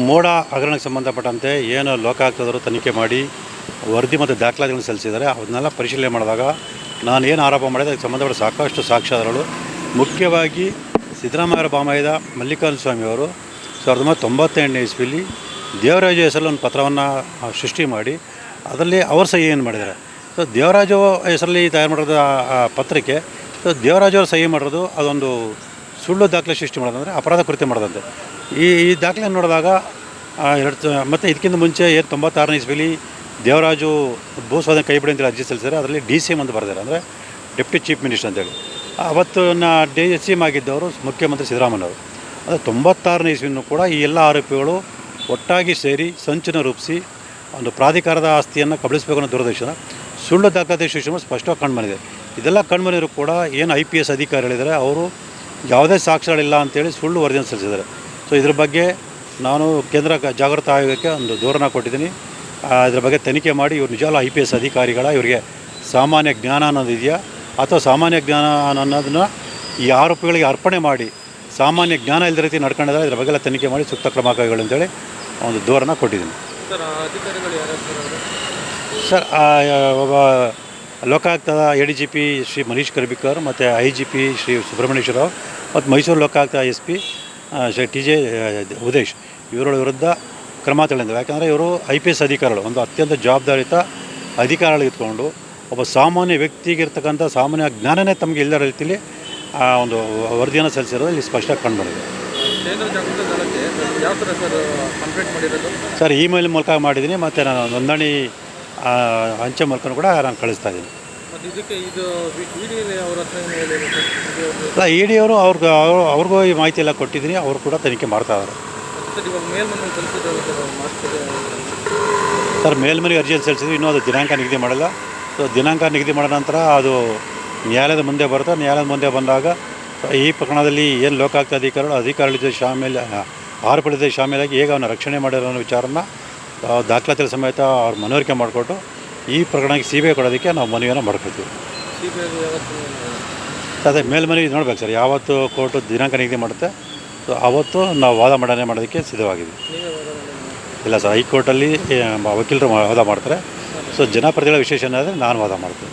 ಮೋಡ ಹಗರಣಕ್ಕೆ ಸಂಬಂಧಪಟ್ಟಂತೆ ಏನು ಲೋಕಾಯುಕ್ತರು ತನಿಖೆ ಮಾಡಿ ವರದಿ ಮತ್ತು ದಾಖಲಾತಿಗಳನ್ನು ಸಲ್ಲಿಸಿದ್ದಾರೆ ಅದನ್ನೆಲ್ಲ ಪರಿಶೀಲನೆ ಮಾಡಿದಾಗ ನಾನು ಏನು ಆರೋಪ ಮಾಡಿದೆ ಅದಕ್ಕೆ ಸಂಬಂಧಪಟ್ಟ ಸಾಕಷ್ಟು ಸಾಕ್ಷ್ಯಾಧಾರಗಳು, ಮುಖ್ಯವಾಗಿ ಸಿದ್ದರಾಮಯ್ಯ ಬಾಮೈದ ಮಲ್ಲಿಕಾರ್ಜುನ ಸ್ವಾಮಿಯವರು 1998ನೇ ಇಸ್ವಿಯಲ್ಲಿ ದೇವರಾಜು ಹೆಸರಲ್ಲಿ ಒಂದು ಪತ್ರವನ್ನು ಸೃಷ್ಟಿ ಮಾಡಿ ಅದರಲ್ಲಿ ಅವ್ರ ಸಹಿ ಏನು ಮಾಡಿದ್ದಾರೆ. ಸೊ ದೇವರಾಜು ಹೆಸರಲ್ಲಿ ತಯಾರು ಮಾಡಿರೋದು ಆ ಪತ್ರಕ್ಕೆ ದೇವರಾಜು ಅವರು ಸಹಿ ಮಾಡಿರೋದು ಅದೊಂದು ಸುಳ್ಳು ದಾಖಲೆ ಸೃಷ್ಟಿ ಮಾಡೋದಂದರೆ ಅಪರಾಧ ಕೃತ್ಯ ಮಾಡೋದಂತೆ. ಈ ದಾಖಲೆ ನೋಡಿದಾಗ ಮತ್ತು ಇದಕ್ಕಿಂತ ಮುಂಚೆ 96ನೇ ಇಸ್ವಿಲಿ ದೇವರಾಜು ಭೂಸ್ವಾಧೀನ ಕೈ ಬಿಡಿ ಅಂತೇಳಿ ಅರ್ಜಿ ಸಲ್ಲಿಸಿದ್ದಾರೆ. ಅದರಲ್ಲಿ DCM ಅಂತ ಬರೆದಿದ್ದಾರೆ, ಅಂದರೆ ಡೆಪ್ಟಿ ಚೀಫ್ ಮಿನಿಸ್ಟರ್ ಅಂತೇಳಿ. ಅವತ್ತು DCM ಆಗಿದ್ದವರು ಮುಖ್ಯಮಂತ್ರಿ ಸಿದ್ದರಾಮಯ್ಯವರು. ಅದು 96ನೇ ಇಸ್ವಿನೂ ಕೂಡ ಈ ಎಲ್ಲ ಆರೋಪಿಗಳು ಒಟ್ಟಾಗಿ ಸೇರಿ ಸಂಚನ್ನು ರೂಪಿಸಿ ಒಂದು ಪ್ರಾಧಿಕಾರದ ಆಸ್ತಿಯನ್ನು ಕಬಳಿಸಬೇಕು ಅನ್ನೋ ದುರುದ್ದೇಶನ ಸುಳ್ಳು ದಾಖಲಾತಿ ಸೃಷ್ಟಿ ಸ್ಪಷ್ಟವಾಗಿ ಕಂಡುಬಂದಿದೆ. ಇದೆಲ್ಲ ಕಂಡುಬಂದಿದ್ರು ಕೂಡ ಏನು IPS ಅಧಿಕಾರಿಗಳಿದ್ದಾರೆ ಅವರು ಯಾವುದೇ ಸಾಕ್ಷ್ಯಗಳಿಲ್ಲ ಅಂತೇಳಿ ಸುಳ್ಳು ವರದಿಯನ್ನು ಸಲ್ಲಿಸಿದ್ದಾರೆ. ಸೊ ಇದ್ರ ಬಗ್ಗೆ ನಾನು ಕೇಂದ್ರ ಜಾಗೃತ ಆಯೋಗಕ್ಕೆ ಒಂದು ದೂರನ್ನು ಕೊಟ್ಟಿದ್ದೀನಿ. ಇದ್ರ ಬಗ್ಗೆ ತನಿಖೆ ಮಾಡಿ ಇವರು ನಿಜವಾಗ್ಲೂ IPS ಅಧಿಕಾರಿಗಳ ಇವರಿಗೆ ಸಾಮಾನ್ಯ ಜ್ಞಾನ ಅನ್ನೋದಿದೆಯಾ ಅಥವಾ ಸಾಮಾನ್ಯ ಜ್ಞಾನ ಅನ್ನೋದನ್ನು ಈ ಆರೋಪಿಗಳಿಗೆ ಅರ್ಪಣೆ ಮಾಡಿ ಸಾಮಾನ್ಯ ಜ್ಞಾನ ಇಲ್ಲದ ರೀತಿ ನಡ್ಕೊಂಡಿದ್ದಾರೆ. ಇದ್ರ ಬಗ್ಗೆ ಎಲ್ಲ ತನಿಖೆ ಮಾಡಿ ಸೂಕ್ತ ಕ್ರಮ ಕೈಗೊಳ್ಳಿ ಅಂತೇಳಿ ಒಂದು ದೂರನ್ನು ಕೊಟ್ಟಿದ್ದೀನಿ. ಸರ್ ಒಬ್ಬ ಲೋಕಾಯುಕ್ತದ ADGP ಶ್ರೀ ಮನೀಶ್ ಕರ್ಬಿಕರ್ ಮತ್ತು IGP ಶ್ರೀ ಸುಬ್ರಹ್ಮಣ್ಯೇಶ್ವರ ರಾವ್ ಮತ್ತು ಮೈಸೂರು ಲೋಕಾಯುಕ್ತ SP ಶ್ರೀ TJ ಉದೇಶ್ ಇವರ ವಿರುದ್ಧ ಕ್ರಮ ತಗೊಂಡಿದ್ದಾರೆ. ಯಾಕಂದರೆ ಇವರು IPS ಅಧಿಕಾರಿಗಳು, ಒಂದು ಅತ್ಯಂತ ಜವಾಬ್ದಾರಿತ ಅಧಿಕಾರಿಗಳು ಇಟ್ಕೊಂಡು ಒಬ್ಬ ಸಾಮಾನ್ಯ ವ್ಯಕ್ತಿಗಿರ್ತಕ್ಕಂಥ ಸಾಮಾನ್ಯ ಜ್ಞಾನನೇ ತಮಗೆ ಇಲ್ಲದ ರೀತಿಯಲ್ಲಿ ಒಂದು ವರದಿಯನ್ನು ಸಲ್ಲಿಸಿರೋದು ಇಲ್ಲಿ ಸ್ಪಷ್ಟವಾಗಿ ಕಂಡುಬಂದಿದೆ. ಸರ್ ಇಮೇಲ್ ಮೂಲಕ ಮಾಡಿದ್ದೀನಿ ಮತ್ತು ನಾನು ನೋಂದಣಿ ಅಂಚೆ ಮೂಲಕ ಕೂಡ ನಾನು ಕಳಿಸ್ತಾ ಇದ್ದೀನಿ. ಅಲ್ಲ ED ಅವರು ಅವ್ರಿಗೂ ಈ ಮಾಹಿತಿ ಎಲ್ಲ ಕೊಟ್ಟಿದ್ದೀನಿ, ಅವರು ಕೂಡ ತನಿಖೆ ಮಾಡ್ತಾ ಇದ್ದಾರೆ. ಸರ್ ಮೇಲ್ಮನೆಗೆ ಅರ್ಜಿಯನ್ನು ಸಲ್ಲಿಸಿದ್ವಿ, ಇನ್ನೂ ಅದು ದಿನಾಂಕ ನಿಗದಿ ಮಾಡಿಲ್ಲ. ಸೊ ದಿನಾಂಕ ನಿಗದಿ ಮಾಡಿದ ನಂತರ ಅದು ನ್ಯಾಯಾಲಯದ ಮುಂದೆ ಬರುತ್ತೆ. ನ್ಯಾಯಾಲಯದ ಮುಂದೆ ಬಂದಾಗ ಈ ಪ್ರಕರಣದಲ್ಲಿ ಏನು ಲೋಕಾಯುಕ್ತ ಅಧಿಕಾರಿಗಳ ಜೊತೆ ಆರೋಪಗಳ ಜೊತೆ ಶಾಮೀಲಾಗಿ ಹೇಗೆ ಅವನ್ನ ರಕ್ಷಣೆ ಮಾಡಿರೋ ಅನ್ನೋ ವಿಚಾರನ ದಾಖಲಾತಿ ಸಮೇತ ಅವ್ರ ಮನವರಿಕೆ ಮಾಡಿಕೊಟ್ಟು ಈ ಪ್ರಕರಣಕ್ಕೆ CBI ಕೊಡೋದಕ್ಕೆ ನಾವು ಮನವಿಯನ್ನು ಮಾಡ್ಕೊಳ್ತೀವಿ. ಅದೇ ಮೇಲ್ಮನೆಗೆ ನೋಡ್ಬೇಕು ಸರ್, ಯಾವತ್ತು ಕೋರ್ಟು ದಿನಾಂಕ ನಿಗದಿ ಮಾಡುತ್ತೆ ಸೊ ಆವತ್ತು ನಾವು ವಾದ ಮಾಡೋದಕ್ಕೆ ಸಿದ್ಧವಾಗಿದ್ದೀವಿ. ಇಲ್ಲ ಸರ್, ಹೈಕೋರ್ಟಲ್ಲಿ ವಕೀಲರು ವಾದ ಮಾಡ್ತಾರೆ. ಸೊ ಜನಪ್ರತಿನಿಧಿಗಳ ವಿಶೇಷ ಏನಾದರೆ ನಾನು ವಾದ ಮಾಡ್ತೀನಿ.